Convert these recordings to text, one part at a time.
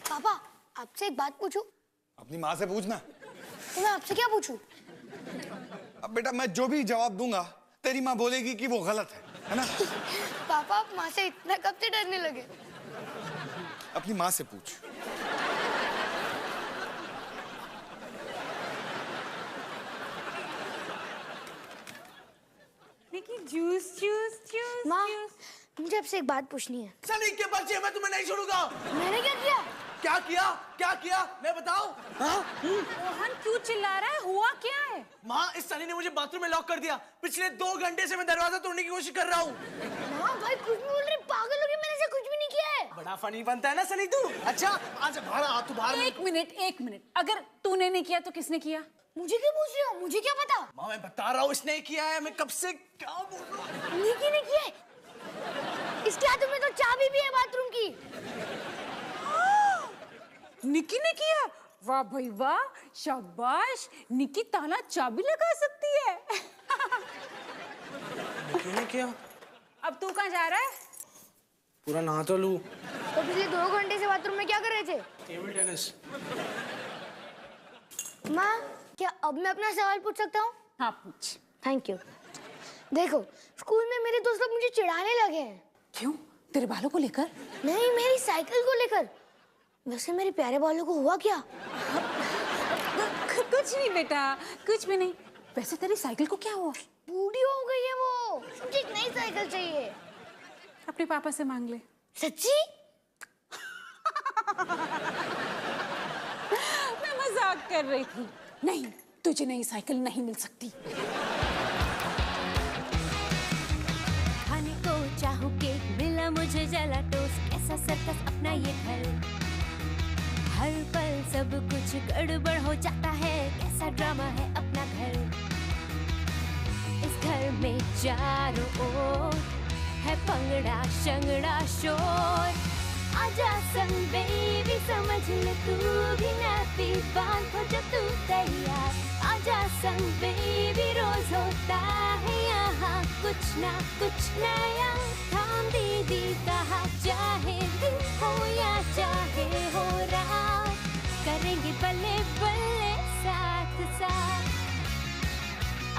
पापा, आपसे एक बात पूछूं? अपनी माँ से पूछना। तो मैं आपसे क्या पूछूं? अब बेटा मैं जो भी जवाब दूंगा तेरी माँ बोलेगी कि वो गलत है ना? पापा, आप माँ से इतना कब से डरने लगे? अपनी माँ से पूछ। जूस जूस जूस माँ, जूस। मुझे आपसे एक बात पूछनी है। सनी के बच्चे, मैं तुम्हें नहीं छोड़ूंगा। मैंने क्या किया? क्या किया? क्या किया? मैं बताऊं? हाँ? रोहन क्यों चिल्ला रहा है? हुआ क्या है? माँ, इस सनी ने मुझे बाथरूम में लॉक कर दिया। पिछले 2 घंटे से मैं दरवाजा तोड़ने की कोशिश कर रहा हूँ। माँ, भाई कुछ भी बोल रहे, पागल हो गए, मैंने ऐसा कुछ भी नहीं किया है। बड़ा फनी बनता है ना सनी तू। अच्छा, आज बाहर आ, तू बाहर। एक मिनट, अगर तूने नहीं किया तो किसने किया? मुझे क्यों पूछ रहे हो? मुझे क्या पता? माँ, मैं बता रहा हूँ, इसने किया है। मैं कब से क्या बोल रहा हूँ? निकी ने किया है। इसके हाथ में तो चाबी भी है बाथरूम की। निकी ने किया? वाह भाई वाह, शाबाश। निकी ताला चाबी लगा सकती है। किसने किया? अब तू कहाँ जा रहा है? पूरा नहा तो लूं। तो पिछले 2 घंटे से बाथरूम में क्या कर रहे थे? Table tennis. माँ, क्या अब मैं अपना सवाल पूछ सकता हूँ? हाँ पूछ। Thank you. देखो, स्कूल में मेरे दोस्त लोग मुझे चिढ़ाने लगे हैं। क्यों? तेरे बालों को लेकर? नहीं, मेरी साइकिल को लेकर। वैसे मेरे प्यारे बालों को हुआ क्या? कुछ नहीं बेटा, कुछ भी नहीं। वैसे तेरी साइकिल को क्या हुआ? बूढ़ी हो गई है वो। मुझे एक नई साइकिल चाहिए। अपने पापा से मांग ले। सच्ची? मैं मजाक कर रही थी। नहीं, तुझे नई साइकिल नहीं मिल सकती। खाने को चाहूं केक, मिला मुझे जला टोस्ट। कैसा सर्कस अपना ये घर, हर पल सब कुछ गड़बड़ हो जाता है। कैसा ड्रामा है अपना घर, इस घर में चारों ओर है पंगड़ा शंगड़ा शोर। आजा संग बेबी, समझ ले तू भी नैपी बांध हो जब तू तैयार। आजा संग बेबी, रोज होता है यहाँ कुछ ना कुछ नया। थाम दीदी कहा, चाहे दिन हो या चाहे हो रात, करेंगे बल्ले बल्ले साथ साथ।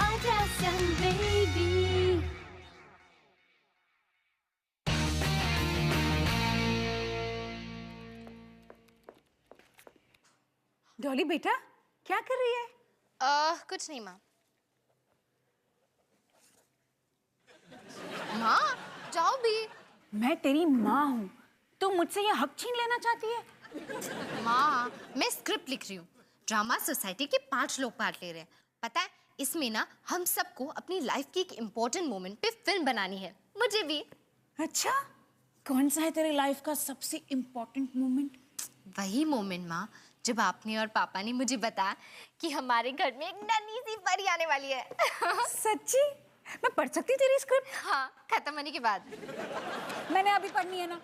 आजा संग बेबी। डॉली बेटा, क्या कर रही है? कुछ नहीं माँ। माँ, जाओ भी। मैं तेरी माँ हूँ, तू मुझसे ये हक छीन लेना चाहती है? माँ, मैं स्क्रिप्ट लिख रही हूँ। ड्रामा सोसाइटी के 5 लोग पार्ट ले रहे हैं। पता है, इसमें ना हम सबको अपनी लाइफ की एक इम्पोर्टेंट मोमेंट पे फिल्म बनानी है। मुझे भी। अच्छा, कौन सा है तेरे लाइफ का सबसे इम्पोर्टेंट मोमेंट? वही मोमेंट माँ, जब आपने और पापा ने मुझे बताया कि हमारे घर में एक नन्ही सी परी आने वाली है। सच्ची? मैं पढ़ सकती तेरी स्क्रिप्ट? हाँ, खत्म होने के बाद। मैंने अभी पढ़नी है ना,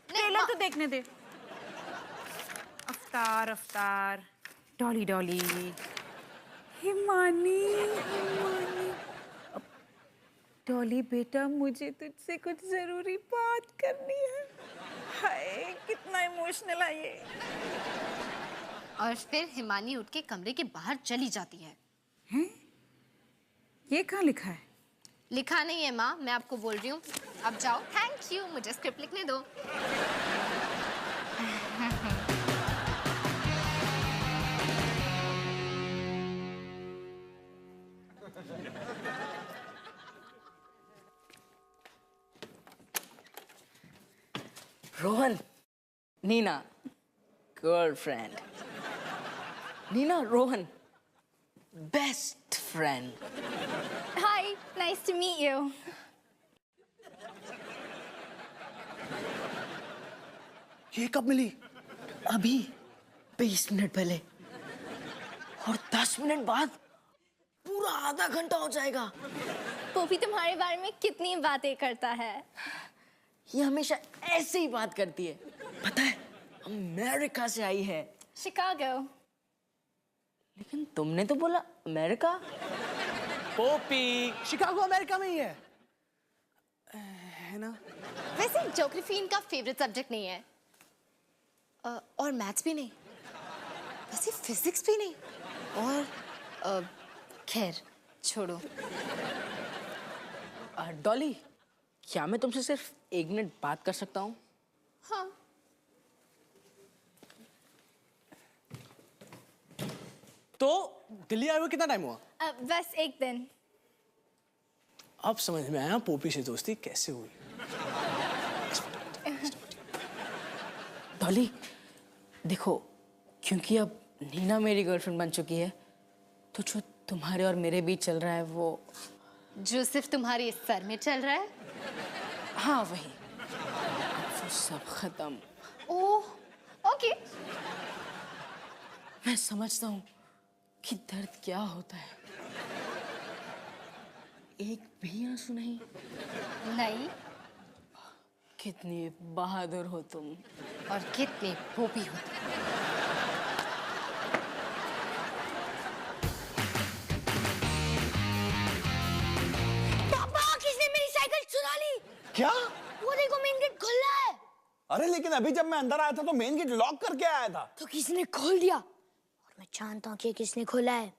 ट्रेलर तो देखने दे। अवतार अवतार, डॉली डॉली, हिमानी हिमानी। डॉली बेटा, मुझे तुझसे कुछ जरूरी बात करनी है। हाय, कितना इमोशनल है ये। और फिर हिमानी उठ के कमरे के बाहर चली जाती है। हैं? ये कहाँ लिखा है? लिखा नहीं है माँ, मैं आपको बोल रही हूँ। अब जाओ। थैंक यू, मुझे स्क्रिप्ट लिखने दो। Rohan, Nina, girlfriend. Nina, Rohan, best friend. Hi, nice to meet you. ये कब मिली? अभी 20 मिनट पहले, और 10 मिनट बाद पूरा आधा घंटा हो जाएगा। वो भी तुम्हारे बारे में कितनी बातें करता है। ये हमेशा ऐसे ही बात करती है। पता है, अमेरिका से आई है। शिकागो। लेकिन तुमने तो बोला अमेरिका। पोपी, शिकागो अमेरिका में ही है। है ना? वैसे ज्योग्राफी इनका फेवरेट सब्जेक्ट नहीं है और मैथ्स भी नहीं, वैसे फिजिक्स भी नहीं और खैर छोड़ो। डॉली, क्या मैं तुमसे सिर्फ 1 मिनट बात कर सकता हूँ? हाँ। तो दिल्ली आए हुए कितना टाइम हुआ? बस 1 दिन। अब समझ में आया पोपी से दोस्ती कैसे हुई। डॉली, देखो, क्योंकि अब नीना मेरी गर्लफ्रेंड बन चुकी है, तो जो तुम्हारे और मेरे बीच चल रहा है वो जो सिर्फ तुम्हारे सर में चल रहा है? हाँ वही, वो सब खत्म। ओह, ओके। मैं समझता हूँ कि दर्द क्या होता है। एक भी आंसू नहीं? नहीं। कितनी बहादुर हो तुम। और कितने पोपी हो तुम। पापा, किसने मेरी साइकिल चुरा ली? क्या? वो देखो, मेन गेट खुला है। अरे लेकिन अभी जब मैं अंदर आया था तो मेन गेट लॉक करके आया था। तो किसने खोल दिया? और मैं जानता हूँ कि किसने खोला है।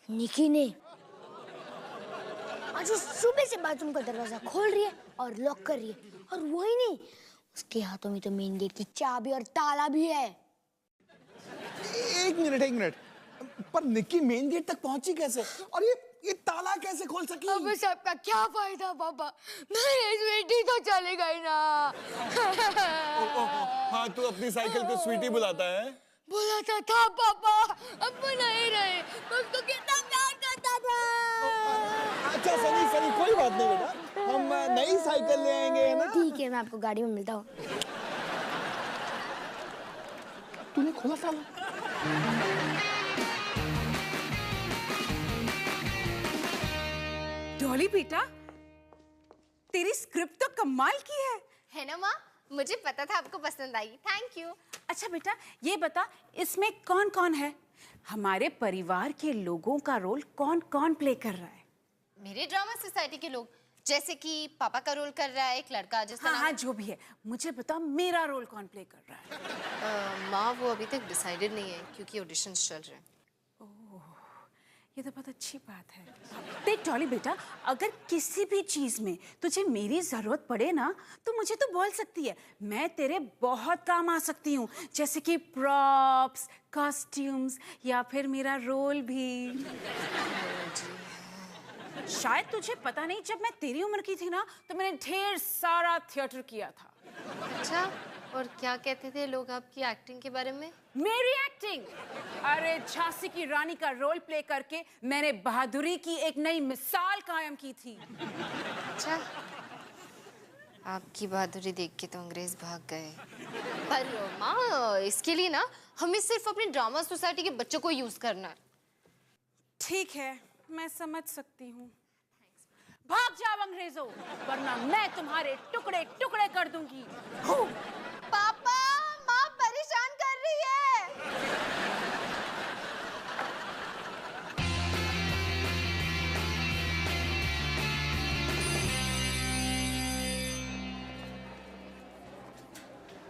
निकी ने। आज वो सुबह से बाथरूम का दरवाजा खोल रही है और लॉक कर रही है, और वही नहीं, उसके हाथों में तो मेन गेट की चाबी और ताला भी है। एक मिनट, पर निक्की मेन गेट तक पहुंची कैसे? और ये ताला कैसे खोल सकी? अब इस सबका क्या फायदा पापा, मेरी स्वीटी तो चले गई ना। हाँ, तू अपनी साइकिल पे स्वीटी बुलाता है? बुलाता था पापा, अब वो नहीं रहे। मैं उसको कितना प्यार करता था। अच्छा सनी, कोई बात नहीं बेटा, हम नई साइकिल ले आएंगे, है ना? ठीक है, मैं आपको गाड़ी में मिलता हूँ। तूने खोला ताला? डॉली बेटा, तेरी स्क्रिप्ट तो कमाल की है ना माँ? मुझे पता था आपको पसंद आएगी। Thank you. अच्छा बेटा, ये बता, इसमें कौन कौन है? हमारे परिवार के लोगों का रोल कौन कौन प्ले कर रहा है? मेरे ड्रामा सोसाइटी के लोग, जैसे कि पापा का रोल कर रहा है एक लड़का जिसका हाँ नाम हाँ, जो भी है, मुझे बता मेरा रोल कौन प्ले कर रहा है? माँ वो अभी तक डिसाइडेड नहीं है क्योंकि ऑडिशंस चल रहे हैं। ये तो बहुत अच्छी बात है। देख डॉली बेटा, अगर किसी भी चीज में तुझे मेरी जरूरत पड़े ना, तो मुझे तो बोल सकती है। मैं तेरे बहुत काम आ सकती हूँ, जैसे कि प्रॉप्स, कॉस्ट्यूम्स या फिर मेरा रोल भी। शायद तुझे पता नहीं, जब मैं तेरी उम्र की थी ना, तो मैंने ढेर सारा थिएटर किया था। अच्छा, और क्या कहते थे लोग आपकी एक्टिंग के बारे में? मेरी एक्टिंग? अरे झांसी की रानी का रोल प्ले करके मैंने बहादुरी की एक नई मिसाल कायम की थी। अच्छा, आपकी बहादुरी देख के तो अंग्रेज भाग गए। पर माँ, इसके लिए ना हमें सिर्फ अपने ड्रामा सोसाइटी के बच्चों को यूज करना है। ठीक है, मैं समझ सकती हूँ। भाग जाओ अंग्रेजों, वरना मैं तुम्हारे टुकड़े टुकड़े कर दूंगी। पापा, माँ परेशान कर रही है।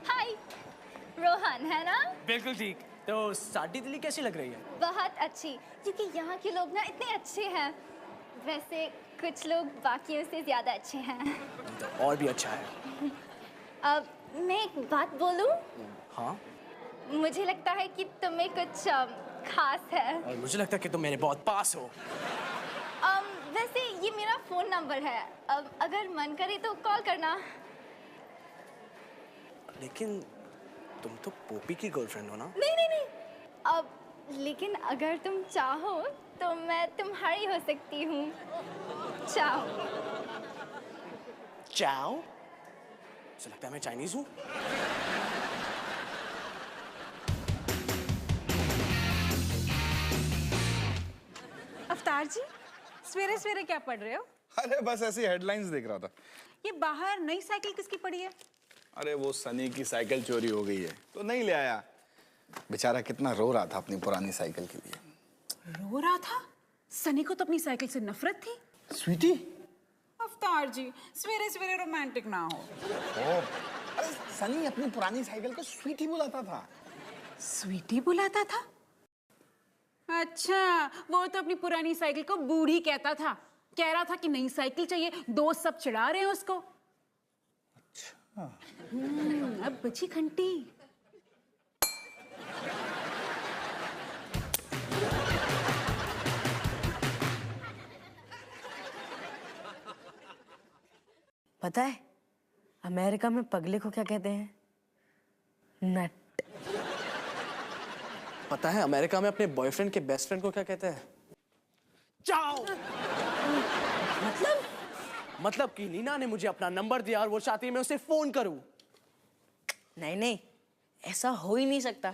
हाय, रोहन है ना? बिल्कुल ठीक। तो साडी दिल्ली कैसी लग रही है? बहुत अच्छी, क्योंकि यहाँ के लोग ना इतने अच्छे हैं। वैसे कुछ लोग बाकियों से ज्यादा अच्छे हैं। तो और भी अच्छा है। अब मैं एक बात बोलूं? हाँ? मुझे लगता है कि तुम्हें कुछ खास है। और मुझे लगता है कि तुम मेरे बहुत पास हो। वैसे ये मेरा फोन नंबर है, अगर मन करे तो कॉल करना। लेकिन तुम तो पोपी की गर्लफ्रेंड हो ना? नहीं नहीं नहीं, लेकिन अगर तुम चाहो तो मैं तुम्हारी हो सकती हूँ। चाओ। चाओ? मुझे लगता है मैं चाइनीज हूँ। अवतार जी, सवेरे सवेरे क्या पढ़ रहे हो? अरे बस ऐसी हेडलाइंस देख रहा था। ये बाहर नई साइकिल किसकी पड़ी है? अरे वो सनी की साइकिल चोरी हो गई है तो नहीं ले आया। बेचारा कितना रो रहा था अपनी पुरानी साइकिल के लिए। रो रहा था? सनी को तो अपनी साइकिल से नफरत थी। स्वीटी? अवतार जी, सवेरे सवेरे रोमांटिक ना हो। अरे सनी अपनी पुरानी साइकिल को स्वीटी बुलाता था। स्वीटी बुलाता था? अच्छा, वो तो अपनी पुरानी साइकिल को बूढ़ी कहता था। कह रहा था कि नई साइकिल चाहिए, दोस्त सब चिढ़ा रहे हैं उसको। अच्छा। अब बची घंटी। पता है अमेरिका में पगले को क्या कहते हैं? नट। पता है अमेरिका में अपने बॉयफ्रेंड के बेस्ट फ्रेंड को क्या कहते हैं? जाओ। मतलब कि नीना ने मुझे अपना नंबर दिया और वो चाहती है मैं उसे फोन करूं। नहीं नहीं, ऐसा हो ही नहीं सकता।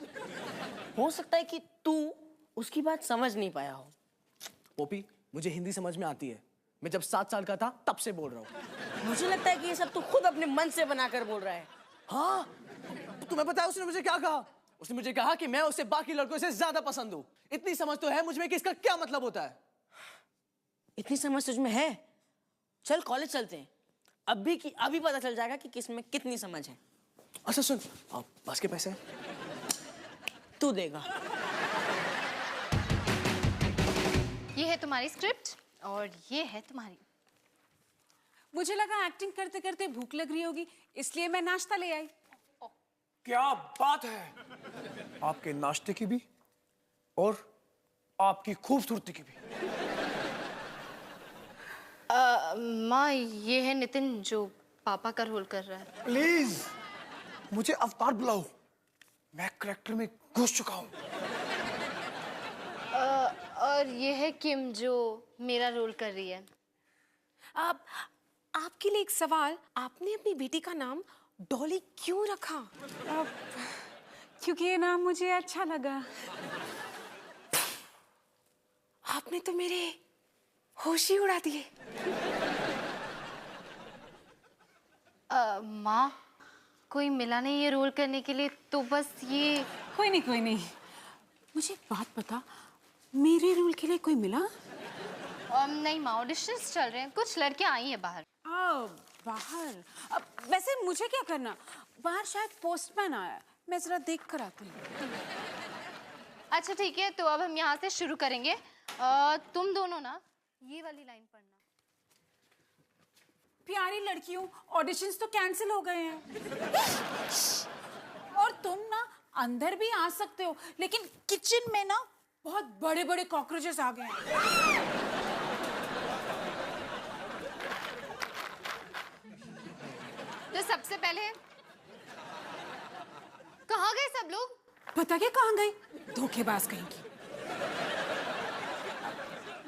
हो सकता है कि तू उसकी बात समझ नहीं पाया हो। पोपी, मुझे हिंदी समझ में आती है। मैं जब 7 साल का था तब से बोल रहा हूँ। मुझे लगता है कि ये सब तू खुद अपने मन से बनाकर बोल रहा है। हाँ, तो तुम्हें पता है उसने मुझे क्या कहा? उसने मुझे कहा कि मैं उसे बाकी लड़कों से ज्यादा पसंद हूँ। इतनी समझ तो है मुझ में कि इसका क्या मतलब होता है। इतनी समझ तुझ में है? चल कॉलेज चलते हैं, अभी पता चल जाएगा कि किस में कितनी समझ है। अच्छा सुन, बस के पैसे तू देगा। ये है तुम्हारी स्क्रिप्ट और ये है तुम्हारी। मुझे लगा एक्टिंग करते करते भूख लग रही होगी, इसलिए मैं नाश्ता ले आई। क्या बात है, आपके नाश्ते की भी और आपकी खूबसूरती की भी। माँ, ये है नितिन जो पापा का रोल कर रहा है। प्लीज मुझे अवतार बुलाओ, मैं करैक्टर में घुस चुका हूँ। और ये है किम जो मेरा रोल कर रही है। आपके लिए एक सवाल, आपने अपनी बेटी का नाम डॉली क्यों रखा? क्योंकि ये नाम मुझे अच्छा लगा। आपने तो मेरे होश ही उड़ा दिए। माँ, कोई मिला नहीं ये रोल करने के लिए, तो बस ये। कोई नहीं। मुझे एक बात बता, मेरे रोल के लिए कोई मिला? नहीं माँ, ऑडिशंस चल रहे हैं, कुछ लड़कियां आई हैं बाहर। बाहर? वैसे मुझे क्या करना, बाहर शायद पोस्टमैन आया है, मैं जरा देख कर आती हूँ। अच्छा ठीक है, तो अब हम यहाँ से शुरू करेंगे। तुम दोनों ना ये वाली लाइन पढ़ना। प्यारी लड़कियों, ऑडिशंस तो कैंसिल हो गए हैं। और तुम ना अंदर भी आ सकते हो, लेकिन किचन में ना बहुत बड़े बड़े कॉकरोचेस आ गए हैं। तो सबसे पहले कहाँ गए सब लोग? पता क्या कहाँ गई? धोखेबाज कहीं की।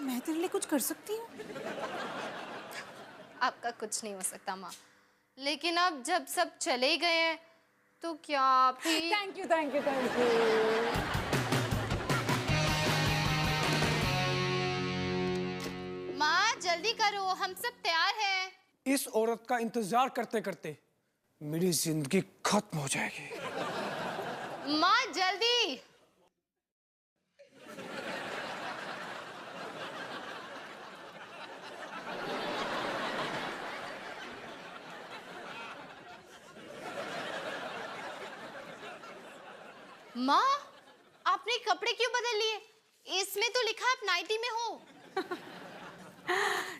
मैं तेरे लिए कुछ कर सकती हूँ? आपका कुछ नहीं हो सकता माँ, लेकिन अब जब सब चले गए हैं तो क्या आप ही। Thank you. माँ जल्दी करो, हम सब तैयार हैं। इस औरत का इंतजार करते करते मेरी जिंदगी खत्म हो जाएगी। माँ जल्दी। माँ, आपने कपड़े क्यों बदल लिए? इसमें तो लिखा आप नाइटी में हो।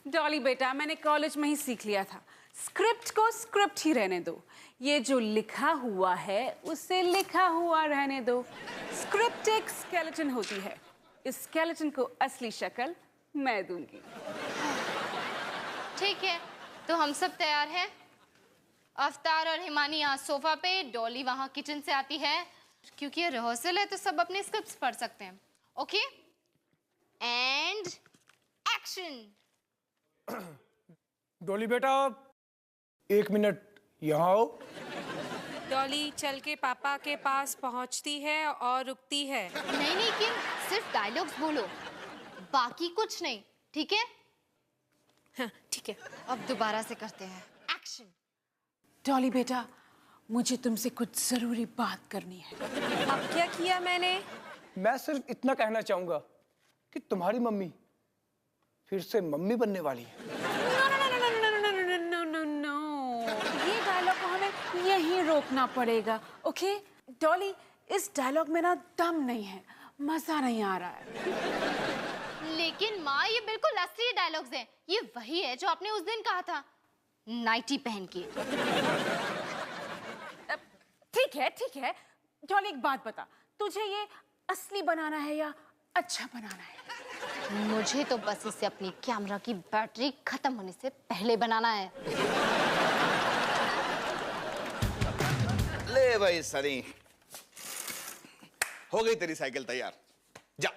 डॉली बेटा, मैंने कॉलेज में ही सीख लिया था, स्क्रिप्ट को स्क्रिप्ट ही रहने दो। ये जो लिखा हुआ है उसे लिखा हुआ रहने दो। स्क्रिप्ट एक स्केलेटन होती है, इस स्केलेटन को असली शक्ल मैं दूंगी। ठीक है, तो हम सब तैयार हैं। अवतार और हिमानी यहाँ सोफा पे, डॉली वहाँ किचन से आती है। क्योंकि ये रिहर्सल है तो सब अपने स्क्रिप्ट्स पढ़ सकते हैं। Okay, and action. डॉली बेटा 1 मिनट यहाँ आओ। डॉली चल के पापा के पास पहुंचती है और रुकती है। नहीं किम, सिर्फ डायलॉग्स बोलो, बाकी कुछ नहीं, ठीक है? हाँ ठीक है। अब दोबारा से करते हैं, एक्शन। डॉली बेटा, मुझे तुमसे कुछ जरूरी बात करनी है। अब क्या किया मैंने? मैं सिर्फ इतना कहना चाहूंगा कि तुम्हारी मम्मी फिर से मम्मी बनने वाली है। रोकना पड़ेगा। ओके डॉली, इस डायलॉग में ना दम नहीं है, मजा नहीं आ रहा है। लेकिन माँ ये बिल्कुल असली डायलॉग्स हैं। ये वही है जो आपने उस दिन कहा था, नाइटी पहन के। ठीक है डॉली, एक बात बता, तुझे ये असली बनाना है या अच्छा बनाना है? मुझे तो बस इसे अपनी कैमरा की बैटरी खत्म होने से पहले बनाना है। ले भाई सनी, हो गई तेरी साइकिल तैयार, जा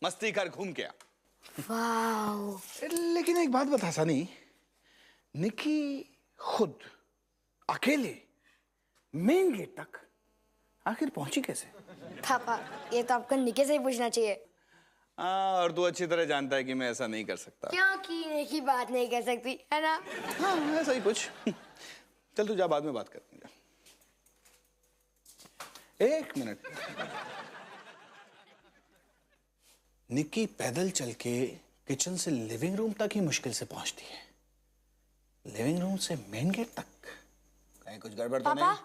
मस्ती कर, घूम के आ। वाओ। लेकिन एक बात बता सनी, निकी खुद अकेले मेन गेट तक आखिर पहुंची कैसे? पापा ये तो आपको निके से ही पूछना चाहिए। और तू अच्छी तरह जानता है कि मैं ऐसा नहीं कर सकता। क्योंकि निकी बात नहीं कर सकती है ना। हाँ ऐसा ही कुछ। चल तू जा, बाद में बात करते हैं। एक मिनट, निकी पैदल चल के किचन से लिविंग रूम तक ही मुश्किल से पहुंचती है, लिविंग रूम से मेन गेट तक कहीं कुछ गड़बड़ तो नहीं?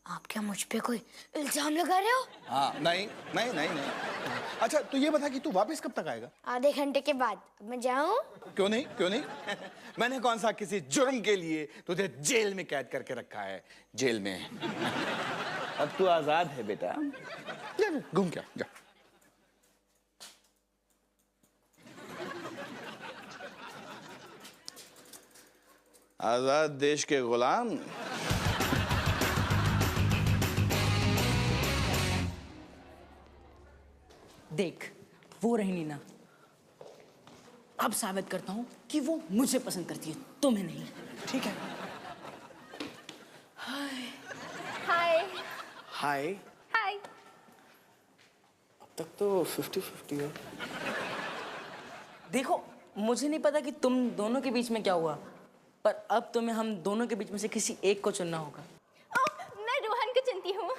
आप क्या मुझ पे कोई इल्जाम लगा रहे हो? हाँ नहीं। अच्छा तू ये बता कि तू वापस कब तक आएगा? आधे घंटे के बाद। अब मैं जाऊं? क्यों नहीं मैंने कौन सा किसी जुर्म के लिए तुझे जेल में कैद करके रखा है? जेल में अब तू आजाद है बेटा, जा घूम के आ, जा। आजाद देश के गुलाम। देख, वो रही नीना। अब साबित करता हूँ कि वो मुझे पसंद करती है, तुम्हें नहीं। ठीक है? हाय हाय। हाय। अब तक तो 50-50 है। देखो, मुझे नहीं पता कि तुम दोनों के बीच में क्या हुआ, पर अब तुम्हें हम दोनों के बीच में से किसी एक को चुनना होगा। मैं रोहन को चुनती हूँ।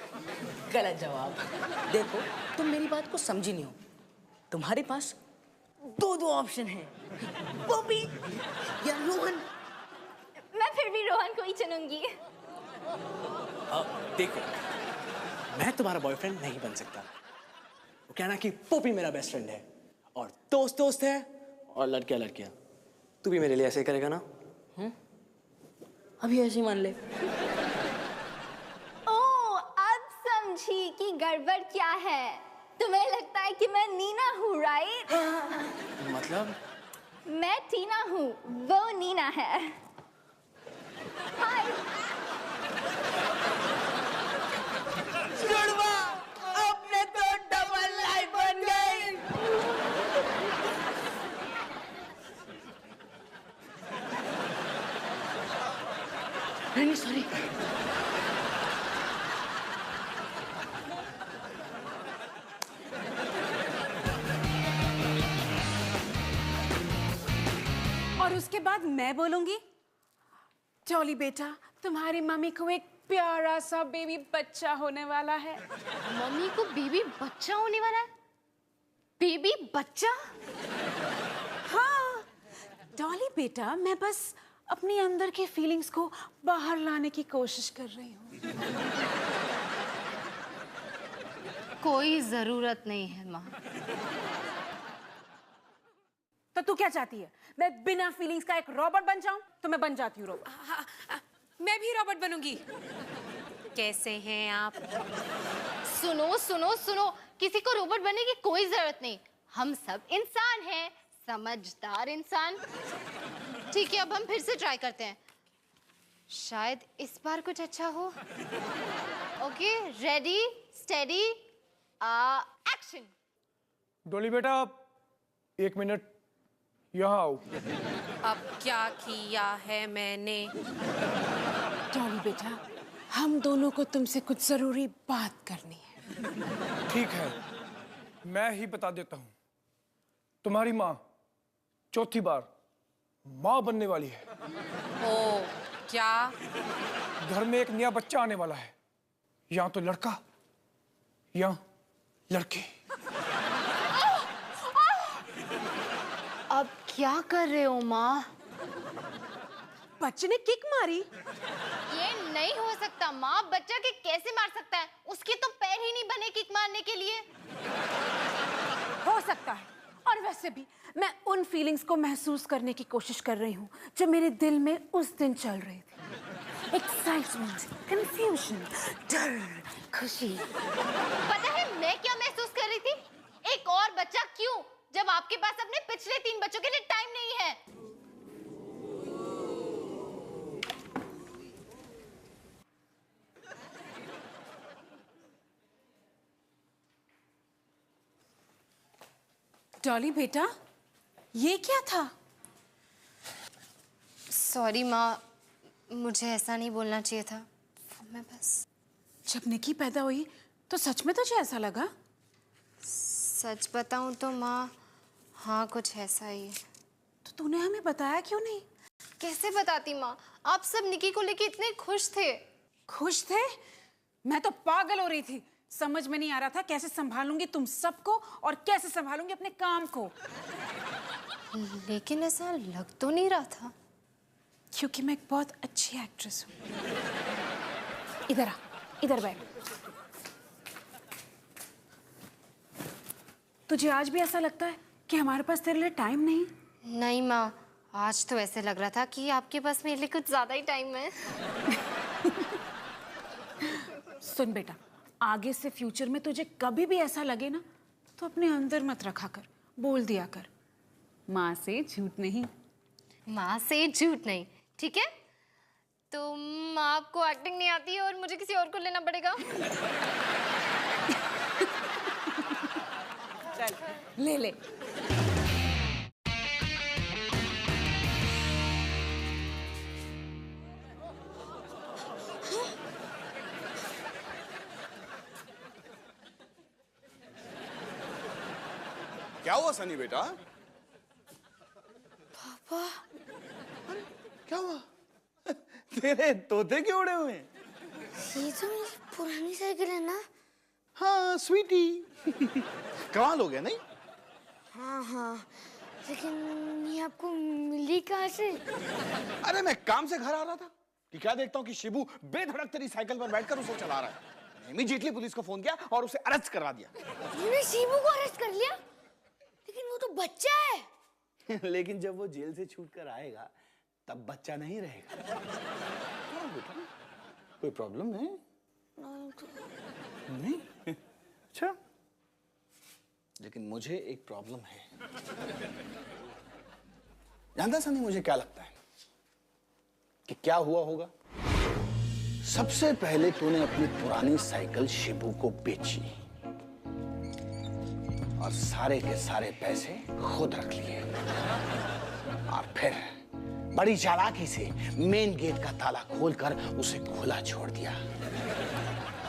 गलत जवाब। देखो, तुम मेरी बात को समझी नहीं हो। तुम्हारे पास दो ऑप्शन हैं, बॉबी या रोहन। मैं फिर भी रोहन को ही चुनूंगी। देखो, मैं तुम्हारा बॉयफ्रेंड नहीं बन सकता। वो कहना कि पोपी मेरा बेस्ट फ्रेंड है और दोस्त है और लड़कियां लड़कियां। तू भी मेरे लिए ऐसे करेगा ना? अभी ऐसे ही मान ले। अब समझी कि गड़बड़ क्या है। तुम्हें लगता है कि मैं नीना हूँ, राइट? मतलब? मैं टीना हूँ, वो नीना है। हाय। अपने तो डबल लाइफ बन गई। नहीं सॉरी। और उसके बाद मैं बोलूंगी, डॉली बेटा, तुम्हारी मम्मी को एक प्यारा सा बेबी बच्चा होने वाला है। मम्मी को बेबी बच्चा होने वाला है? बेबी बच्चा? हाँ डॉली बेटा, मैं बस अपनी अंदर के फीलिंग्स को बाहर लाने की कोशिश कर रही हूँ। कोई जरूरत नहीं है माँ। तो तू क्या चाहती है? मैं बिना फीलिंग्स का एक रोबोट बन जाऊं? तो मैं बन जाती हूँ रोबोट। मैं भी रोबोट बनूंगी। कैसे हैं आप? सुनो, किसी को रोबोट बनने की कोई जरूरत नहीं। हम सब इंसान हैं, समझदार इंसान। ठीक है, अब हम फिर से ट्राई करते हैं, शायद इस बार कुछ अच्छा हो। Okay, ready steady action. Dolly बेटा, 1 मिनट यहाँ आओ। अब क्या किया है मैंने? डॉली बेटा, हम दोनों को तुमसे कुछ जरूरी बात करनी है। ठीक है, मैं ही बता देता हूँ। तुम्हारी माँ चौथी बार माँ बनने वाली है। ओ, क्या? घर में एक नया बच्चा आने वाला है, या तो लड़का या लड़की। अब क्या कर रहे हो माँ? बच्चे ने किक मारी? ये नहीं हो सकता माँ, बच्चा किक कैसे मार सकता है? उसके तो पैर ही नहीं बने किक मारने के लिए। हो सकता है, और वैसे भी मैं उन फीलिंग्स को महसूस करने की कोशिश कर रही हूँ जो मेरे दिल में उस दिन चल रही थी। एक्साइटमेंट, कंफ्यूजन, डर, खुशी। पता है मैं क्या महसूस कर रही थी? एक और बच्चा क्यों, जब आपके पास अपने पिछले 3 बच्चों के लिए टाइम नहीं है। डॉली बेटा, ये क्या था? सॉरी माँ, मुझे ऐसा नहीं बोलना चाहिए था। मैं बस जब निकी पैदा हुई तो सच में तुझे ऐसा लगा? सच बताऊं तो माँ, हाँ कुछ ऐसा ही। तो तूने हमें बताया क्यों नहीं? कैसे बताती माँ, आप सब निकी को लेके इतने खुश थे। खुश थे? मैं तो पागल हो रही थी। समझ में नहीं आ रहा था कैसे संभालूंगी तुम सबको और कैसे संभालूंगी अपने काम को। लेकिन ऐसा लग तो नहीं रहा था। क्योंकि मैं एक बहुत अच्छी एक्ट्रेस हूँ। इधर आ, इधर बैठ। तुझे आज भी ऐसा लगता है कि हमारे पास तेरे लिए टाइम नहीं? नहीं माँ, आज तो ऐसे लग रहा था कि आपके पास मेरे लिए कुछ ज्यादा ही टाइम है। सुन बेटा, आगे से फ्यूचर में तुझे कभी भी ऐसा लगे ना, तो अपने अंदर मत रखा कर, बोल दिया कर, माँ से झूठ नहीं। माँ से झूठ नहीं, ठीक है? तो माँ आपको एक्टिंग नहीं आती है और मुझे किसी और को लेना पड़ेगा। चल ले ले। क्या हुआ सनी बेटा? पापा, क्या हुआ? तेरे तोते क्यों उड़े हुए हैं? ये तो मेरी पुरानी साइकिल है ना? हाँ स्वीटी। कमाल हो गया नहीं? हाँ हाँ, लेकिन ये आपको मिली कहाँ से? अरे मैं काम से घर आ रहा था कि क्या देखता हूँ कि शिबू बेधड़क तेरी साइकिल पर बैठकर उसे चला रहा है। इमीडिएटली पुलिस को फोन किया और उसे अरेस्ट करवा दिया। तूने शिबू को अरेस्ट कर लिया? लेकिन वो तो बच्चा है। लेकिन जब वो जेल से छूट कर आएगा तब बच्चा नहीं रहेगा। क्या बेटा, कोई प्रॉब्लम है? नहीं? अच्छा, लेकिन मुझे एक प्रॉब्लम है। जानता सनी मुझे क्या लगता है कि क्या हुआ होगा? सबसे पहले तूने अपनी पुरानी साइकिल शिबू को बेची और सारे के सारे पैसे खुद रख लिए और फिर बड़ी चालाकी से मेन गेट का ताला खोलकर उसे खुला छोड़ दिया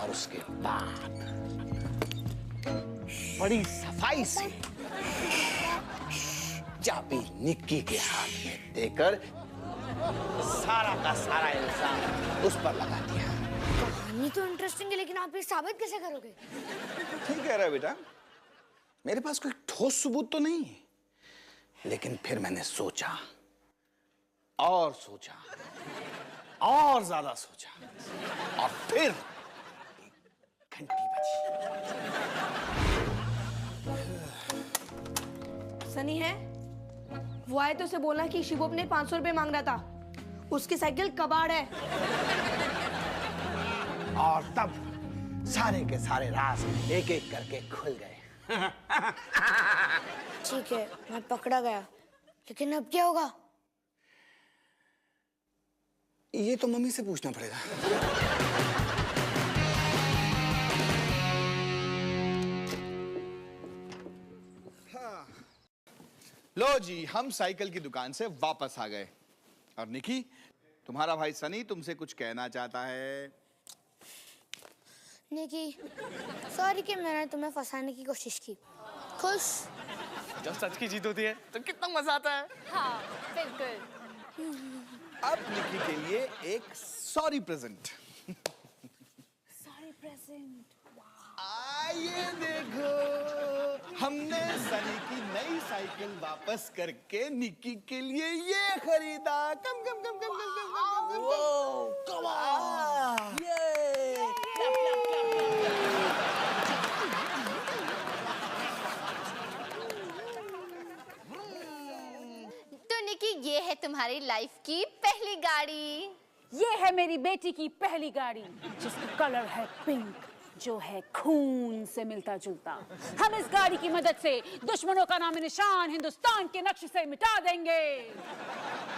और उसके बाद बड़ी सफाई से चाबी निक्की के हाथ में देकर सारा का सारा इल्जाम उस पर लगा दिया। कहानी तो इंटरेस्टिंग है, लेकिन आप ये साबित कैसे करोगे? ठीक कह रहा है बेटा, मेरे पास कोई ठोस सबूत तो नहीं है, लेकिन फिर मैंने सोचा और सोचा और ज्यादा सोचा और फिर घंटी बजी। सनी है? वो आए तो उसे बोला कि शिबू अपने 500 रुपए मांग रहा था। उसकी साइकिल कबाड़ है। और तब सारे के सारे राज एक एक करके खुल गए। ठीक है, मैं पकड़ा गया, लेकिन अब क्या होगा? ये तो मम्मी से पूछना पड़ेगा। हाँ। लो जी, हम साइकिल की दुकान से वापस आ गए और निकी, तुम्हारा भाई सनी तुमसे कुछ कहना चाहता है। निकी, सॉरी कि मैंने तुम्हें फंसाने की कोशिश की। खुश? जब सच की जीत होती है तो कितना मजा आता है। हाँ बिल्कुल। अब निकी के लिए एक सॉरी प्रेजेंट। Sorry present. आइए देखो, हमने सनी की नई साइकिल वापस करके निक्की के लिए ये खरीदा। कम कम कम कम कम कम कम कम कम तो निक्की, ये है तुम्हारी लाइफ की पहली गाड़ी। ये है मेरी बेटी की पहली गाड़ी, जिसका कलर है पिंक, जो है खून से मिलता जुलता। हम इस गाड़ी की मदद से दुश्मनों का नाम निशान हिंदुस्तान के नक्शे से मिटा देंगे।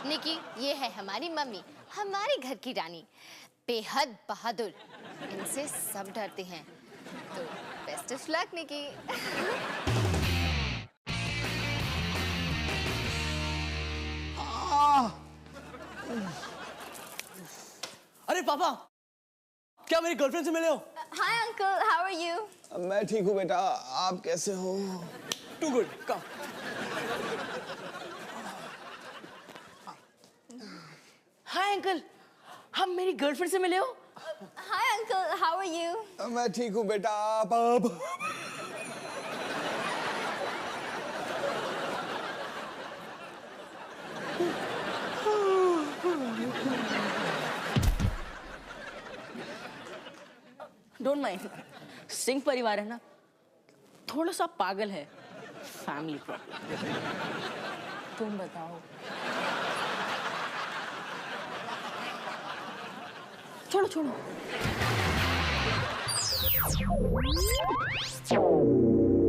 निक्की, ये है हमारी मम्मी, हमारे घर की रानी, बेहद बहादुर। इनसे सब डरते हैं। तो बेस्ट ऑफ लक निक्की। अरे पापा, क्या मेरी गर्लफ्रेंड से मिले हो? Hi uncle, how are you? मैं ठीक हूँ बेटा, आप कैसे हो? Too good, come. Hi uncle, हम मेरी गर्लफ्रेंड से मिले हो? Hi uncle, how are you? मैं ठीक हूँ बेटा, आप डोंट माइंड, सिंह परिवार है ना, थोड़ा सा पागल है। Family problem. तुम बताओ। छोड़ो छोड़ो।